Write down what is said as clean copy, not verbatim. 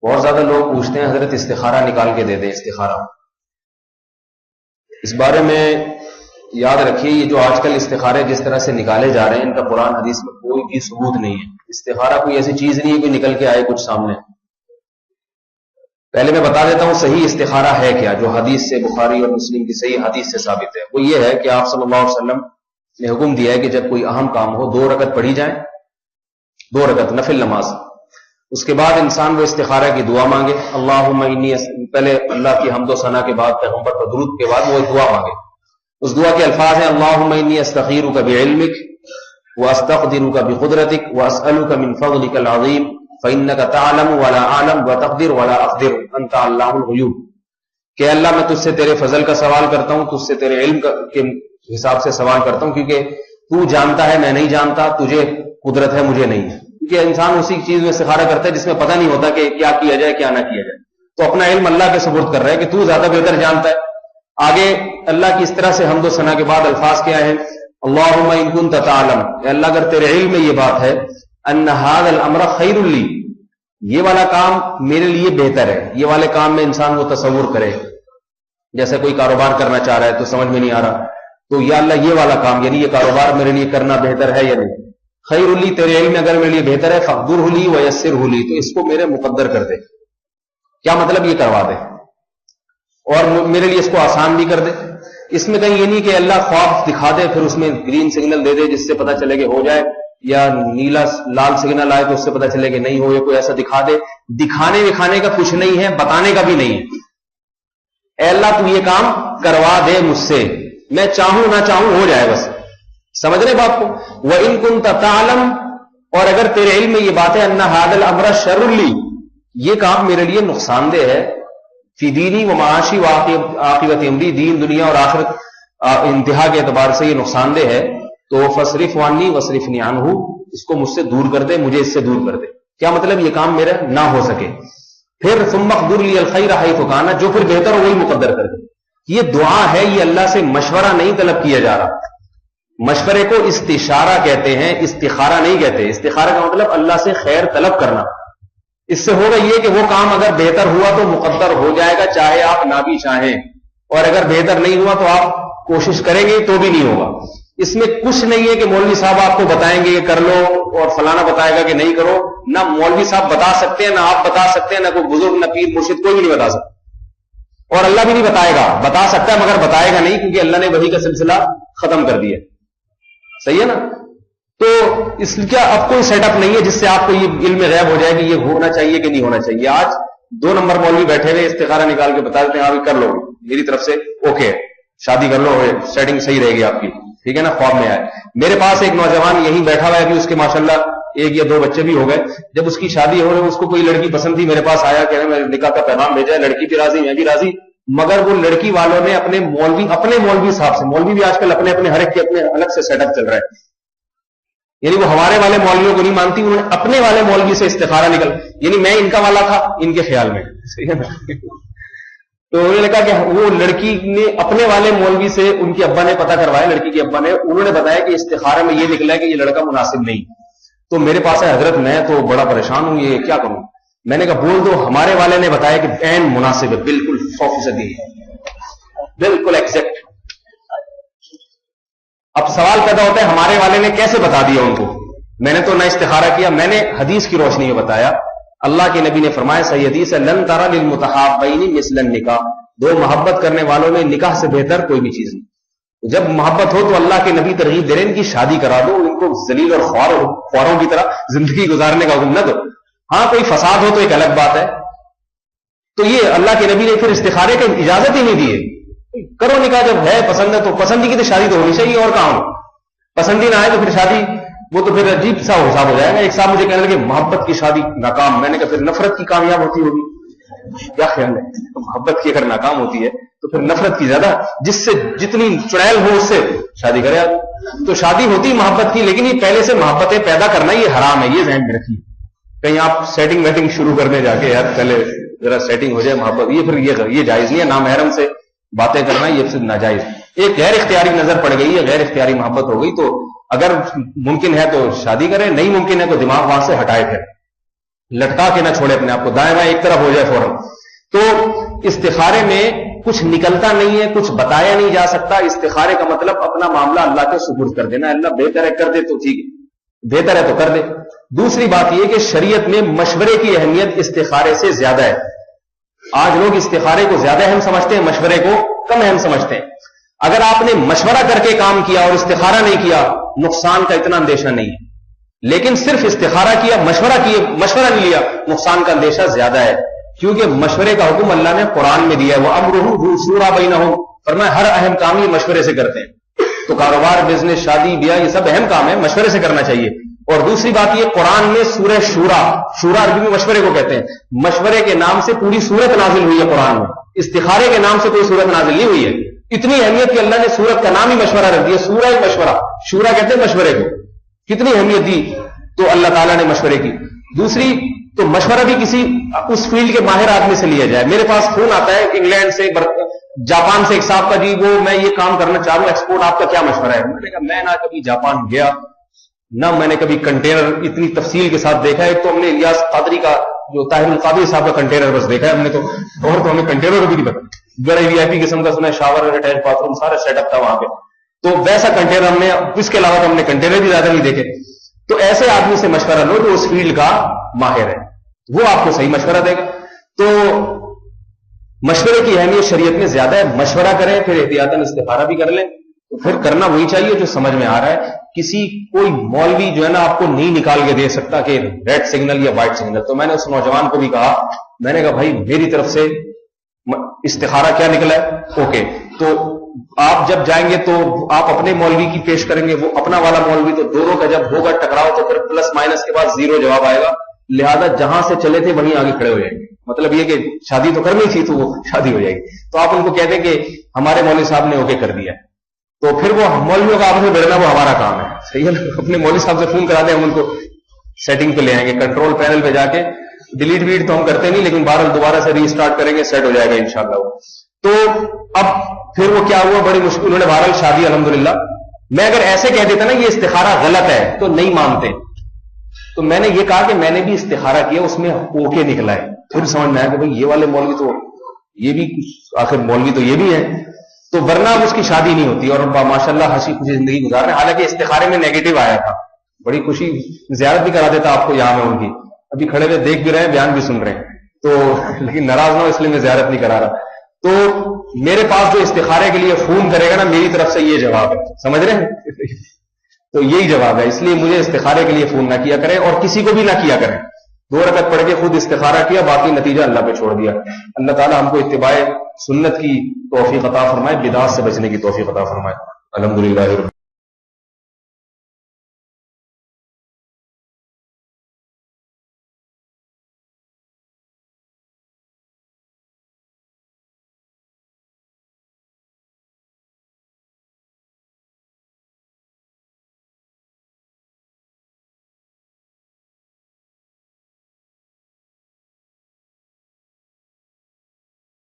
بہت زیادہ لوگ پوچھتے ہیں حضرت استخارہ نکال کے دے دیں استخارہ. اس بارے میں یاد رکھیے یہ جو آج کل استخارے جس طرح سے نکالے جا رہے ہیں ان کا قرآن حدیث میں کوئی بھی ثبوت نہیں ہے. استخارہ کوئی ایسی چیز نہیں ہے کہ نکل کے آئے کچھ سامنے. پہلے میں بتا دیتا ہوں صحیح استخارہ ہے کیا, جو حدیث سے بخاری اور مسلم کی صحیح حدیث سے ثابت ہے. وہ یہ ہے کہ آپ صلی اللہ علیہ وسلم نے حکم دیا ہے کہ جب کوئی اہم کام ہو 2 رکعت پڑھی جائیں, 2 رکعت نفل نماز. اس کے بعد انسان وہ استخارہ کی دعا مانگے, اللہم انی, پہلے اللہ کی حمد و ثنا کے بعد پیغمبر پر درود کے بعد وہ ایک دعا مانگے. اس دعا کے الفاظ ہیں اللہم انی استخیرک بعلمک واستقدرک بقدرتک واسألک من فضلک العظیم فإنک تعلم ولا اعلم وتقدر ولا اقدر انت علام الغیوب. کہ اللہ میں تجھ سے تیرے فضل کا سوال کرتا ہوں, تجھ سے تیرے علم کے حساب سے سوال کرتا ہوں, کیونکہ تو جانتا ہے میں نہیں جانتا, تجھے قدرت ہے مجھے نہیں ہے. کیونکہ انسان اسی چیز میں استخارہ کرتا ہے جس میں پتہ نہیں ہوتا کہ کیا کیا جائے کیا نہ کیا جائے. تو اپنا علم اللہ کے سپرد کر رہا ہے کہ تو زیادہ بہتر جانتا ہے. آگے اللہ کی اس طرح سے حمد و ثنا کے بعد الفاظ کیا ہیں, اللہم ان کنت تعلم, اے اللہ اگر تیرے علم میں یہ بات ہے, ان ھذا الامر خیر لی, یہ والا کام میرے لیے بہتر ہے. یہ والے کام میں انسان وہ تصور کرے, جیسے کوئی کاروبار کرنا چاہ رہا ہے تو سمجھ میں نہیں آ رہا, تو یا اللہ یہ والا کام یعنی یہ کاروبار میرے لیے کرنا بہتر ہے یا نہیں. خیر لی, تیرے علم میں اگر میرے لیے بہتر ہے, فقدرہ لی ویسرہ لی, تو اس کو میرے مقدر کر دے. کیا مطلب یہ کروا دے اور میرے لیے اس کو آسان بھی کر دے. اس میں کہیں یہ نہیں کہ اللہ خواب دکھا دے پھر اس میں گرین سگنل دے دے جس سے پتہ چلے کہ ہو جائے, یا نیلا لال سگنل آئے تو اس سے پتہ چلے کہ نہیں ہو, یا کوئی ایسا دکھا دے. دکھانے وکھانے کا کچھ نہیں ہے, بتانے کا بھی نہیں ہے. اے اللہ تو یہ کام کروا دے مجھ سے, میں چاہوں نہ چاہوں ہو جائے بس. سمجھ رہے بات کو. وَإِن كُنتَ تَعْلَمُ, اور اگر تیرے علم میں یہ بات ہے, ان ھذا الامر شر لی, یہ کام میرے لیے نقصان دہ ہے, فی دینی و معاشی و عاقبت امری, دین دنیا اور آخرت انتہا کے اعتبار سے یہ نقصان دہ ہے, تو فصرف عنی وصرفنی عنہ, اس کو مجھ سے دور کر دے, مجھے اس سے دور کر دے. کیا مطلب یہ کام میرا نہ ہو سکے. پھر ثم اقدر لی الخیر حیث کان, جو پھر بہتر ہو وہی مقدر کر دے. یہ دعا ہے, یہ اللہ سے مشورہ نہیں طلب کیا جا رہا. مشورے کو استشارہ کہتے ہیں, استخارہ نہیں کہتے. استخارہ کا مطلب اللہ سے خیر طلب کرنا. اس سے ہوگا یہ کہ وہ کام اگر بہتر ہوا تو مقدر ہو جائے گا, چاہے آپ نہ بھی چاہیں, اور اگر بہتر نہیں ہوا تو آپ کوشش کریں گے تو بھی نہیں ہوگا. اس میں کچھ نہیں ہے کہ مولوی صاحب آپ کو بتائیں گے کہ کر لو اور فلانا بتائے گا کہ نہیں کرو. نہ مولوی صاحب بتا سکتے ہیں, نہ آپ بتا سکتے ہیں, نہ کوئی بزرگ, نہ پیر مرشد, کوئی بھی نہیں بتا سکتا. اور اللہ بھی نہیں بتائے گا. بتا سکتا ہے مگر بتائے گا نہیں, کیونکہ اللہ نے وحی کا سلسلہ ختم کر دیا. صحیح ہے نا. تو اس کا اب کوئی سیٹ اپ نہیں ہے جس سے آپ کو یہ علم غیب ہو جائے کہ یہ ہونا چاہیے کہ نہیں ہونا چاہیے. آج 2 نمبر مولوی بیٹھے ہوئے استخارہ نکال کے بتا دیتے ہیں آپ کر لو, میری طرف سے اوکے, شادی کر لو, سیٹنگ صحیح رہے گی آپ کی, ٹھیک ہے نا. خواب میں آئے. میرے پاس ایک نوجوان یہیں بیٹھا ہوا ہے, ابھی اس کے ماشاءاللہ 1 یا 2 بچے بھی ہو گئے. جب اس کی شادی ہو رہی, اس کو کوئی لڑکی پسند تھی, میرے پاس آیا کہ میں نکاح کا پیغام بھیجا ہے, لڑکی بھی راضی میں بھی راضی, مگر وہ لڑکی والوں نے اپنے مولوی صاحب سے, مولوی بھی آج کل اپنے ہر ایک کے اپنے الگ سے سیٹ اپ چل رہا ہے, یعنی وہ ہمارے والے مولویوں کو نہیں مانتی, انہوں نے اپنے والے مولوی سے استخارہ نکل, یعنی میں ان کا والا تھا ان کے خیال میں. صحیح ہے نا. تو انہوں نے کہا کہ وہ لڑکی نے اپنے والے مولوی سے, ان کے ابا نے پتہ کروایا, لڑکی کے ابا نے, انہوں نے بتایا کہ استخارے میں یہ نکلا ہے کہ یہ لڑکا مناسب نہیں. تو میرے پاس ہے حضرت, میں تو بڑا پریشان ہوں, یہ کیا کروں. میں نے کہا بول دو, ہمارے والے نے بتایا کہ عین مناسب ہے, بالکل 100%, بالکل ایگزیکٹ. اب سوال پیدا ہوتا ہے ہمارے والے نے کیسے بتا دیا ان کو. میں نے تو نہ استخارہ کیا, میں نے حدیث کی روشنی میں بتایا. اللہ کے نبی نے فرمایا, صحیح حدیث ہے, لن ترى للمتحابین مثل النکاح, 2 محبت کرنے والوں میں نکاح سے بہتر کوئی بھی چیز نہیں. جب محبت ہو تو اللہ کے نبی ترغیب دے رہے ہیں ان کی شادی کرا دو, ان کو ذلیل اور خواروں کی طرح زندگی گزارنے کا حکم نہ دو. ہاں کوئی فساد ہو تو ایک الگ بات ہے. تو یہ اللہ کے نبی نے پھر استخارے کی اجازت ہی نہیں دی ہے. کرو نکاح, جب ہے پسند ہے تو پسندی کی تو شادی تو ہونی چاہیے, اور کہاں ہو. پسندی نہ آئے تو پھر شادی, وہ تو پھر عجیب سا حساب ہو جائے گا. ایک صاحب مجھے کہنے لگے محبت کی شادی ناکام. میں نے کہا پھر نفرت کی کامیاب ہوتی ہوگی. کیا خیال ہے, تو محبت کی اگر ناکام ہوتی ہے تو پھر نفرت کی زیادہ, جس سے جتنی چڑیل ہو اس سے شادی کرے آپ. تو شادی ہوتی محبت کی, لیکن یہ پہلے سے محبتیں پیدا کرنا یہ حرام ہے, یہ ذہن میں رکھیے. کہیں آپ سیٹنگ ویٹنگ شروع کرنے جا کے یار پہلے ذرا سیٹنگ ہو جائے محبت, یہ پھر یہ جائز نہیں ہے. نامحرم سے باتیں کرنا یہ پھر ناجائز. ایک غیر اختیاری نظر پڑ گئی ہے, غیر اختیاری محبت ہو گئی, تو اگر ممکن ہے تو شادی کرے, نہیں ممکن ہے تو دماغ وہاں سے ہٹائے پھر. لٹکا کے نہ چھوڑے اپنے آپ کو, دائیں بائیں ایک طرف ہو جائے فوراً. تو استخارے میں کچھ نکلتا نہیں ہے, کچھ بتایا نہیں جا سکتا. استخارے کا مطلب اپنا معاملہ اللہ کے سپرد کر دینا. اللہ بہتر ہے کر دے تو ٹھیک ہے, بہتر ہے تو کر دے. دوسری بات یہ کہ شریعت میں مشورے کی اہمیت استخارے سے زیادہ ہے. آج لوگ استخارے کو زیادہ اہم سمجھتے ہیں, مشورے کو کم اہم سمجھتے ہیں. اگر آپ نے مشورہ کر کے کام کیا اور استخارہ نہیں کیا, نقصان کا اتنا اندیشہ نہیں ہے. لیکن صرف استخارہ کیا, مشورہ نہیں لیا, نقصان کا اندیشہ زیادہ ہے. کیونکہ مشورے کا حکم اللہ نے قرآن میں دیا ہے, وہ امرہ شورا بینہم, فرمایا ہر اہم کام یہ مشورے سے کرتے ہیں. تو کاروبار, بزنس, شادی, بیاہ, یہ سب اہم کام ہے, مشورے سے کرنا چاہیے. اور دوسری بات یہ, قرآن میں سورہ شورا عربی میں مشورے کو کہتے ہیں, مشورے کے نام سے پوری سورت نازل ہوئی ہے قرآن میں. استخارے کے نام سے کوئی سورت نازل نہیں ہوئی ہے. اتنی اہمیت کہ اللہ نے سورت کا نام ہی مشورہ رکھ دیا, سورہ مشورہ. شورا کہتے ہیں مشورے کو. کتنی اہمیت دی تو اللہ تعالیٰ نے مشورے کی. دوسری تو مشورہ بھی کسی اس فیلڈ کے ماہر آدمی سے لیا جائے. میرے پاس فون آتا ہے انگلینڈ سے, جاپان سے ایک صاحب کا, جی وہ میں یہ کام کرنا چاہ رہا ہوں ایکسپورٹ, آپ کا کیا مشورہ ہے؟ میں نے کہا میں نہ کبھی جاپان گیا, نہ میں نے کبھی کنٹینر اتنی تفصیل کے ساتھ دیکھا ہے. تو ہم نے الیاس قادری کا, جو طاہر القادری صاحب کا کنٹینر بس دیکھا ہے ہم نے, تو اور تو ہمیں کنٹینر کو بھی نہیں پتا. بڑے وی آئی پی قسم کا سنا, شاور, اٹیچ باتھ روم, سارا سیٹ اپ تھا وہاں پہ. تو ویسا کنٹینر ہم نے, اس کے علاوہ تو ہم نے کنٹینر بھی زیادہ نہیں دیکھے. تو ایسے آدمی سے مشورہ لو جو اس فیلڈ کا ماہر ہے, وہ آپ کو صحیح مشورہ دے گا. تو مشورے کی اہمیت شریعت میں زیادہ ہے. مشورہ کریں, پھر احتیاطاً استخارہ بھی کر لیں. تو پھر کرنا وہی چاہیے جو سمجھ میں آ رہا ہے. کوئی مولوی جو ہے نا آپ کو نہیں نکال کے دے سکتا کہ ریڈ سگنل یا وائٹ سگنل. تو میں نے اس نوجوان کو بھی کہا, میں نے کہا بھائی میری طرف سے استخارہ کیا نکلا ہے, اوکے, تو آپ جب جائیں گے تو آپ اپنے مولوی کی پیش کریں گے, وہ اپنا والا مولوی, تو دونوں کا جب ہوگا ٹکراؤ تو پھر پلس مائنس کے بعد زیرو جواب آئے گا. لہذا جہاں سے چلے تھے وہیں آگے کھڑے ہو جائیں گے. مطلب یہ کہ شادی تو کرنی تھی تو وہ شادی ہو جائے گی. تو آپ ان کو کہتے ہیں کہ ہمارے مولوی صاحب نے اوکے کر دیا, تو پھر وہ مولویوں کا آپس میں بڑھنا وہ ہمارا کام ہے. صحیح ہے, اپنے مولوی صاحب سے فون کرا دیں, ہم ان کو سیٹنگ پہ لے آئیں گے, کنٹرول پینل پہ جا کے. ڈیلیٹ ویٹ تو ہم کرتے نہیں, لیکن بہرحال دوبارہ سے ری اسٹارٹ کریں گے, سیٹ ہو جائے گا انشاءاللہ. تو اب پھر وہ کیا ہوا, بڑی مشکل, انہوں نے بہرحال شادی الحمدللہ. میں اگر ایسے کہہ دیتا نا یہ استخارہ غلط ہے تو نہیں مانتے. تو میں نے یہ کہا کہ میں نے بھی استخارہ کیا, اس میں اوکے نکلا ہے. پھر سمجھ میں آیا کہ بھائی یہ والے مولوی تو یہ بھی آخر مولوی تو یہ بھی ہے, تو ورنہ اس کی شادی نہیں ہوتی. اور ماشاءاللہ ہنسی خوشی زندگی گزار رہے ہیں. حالانکہ استخارے میں نیگیٹو آیا تھا, بڑی خوشی, زیارت بھی کرا دیتا آپ کو یہاں میں ان کی, ابھی کھڑے ہوئے دیکھ بھی رہے ہیں, بیان بھی سن رہے ہیں. تو لیکن ناراض نہ ہو اس لیے میں زیارت نہیں کرا رہا. تو میرے پاس جو استخارے کے لیے فون کرے گا نا, میری طرف سے یہ جواب ہے, سمجھ رہے ہیں, تو یہی جواب ہے. اس لیے مجھے استخارے کے لیے فون نہ کیا کریں, اور کسی کو بھی نہ کیا کریں. 2 رکعت پڑھ کے خود استخارہ کیا, باقی نتیجہ اللہ پہ چھوڑ دیا. اللہ تعالیٰ ہم کو اتباع سنت کی توفیق عطا فرمائے, بدعات سے بچنے کی توفیق عطا فرمائے. الحمدللہ.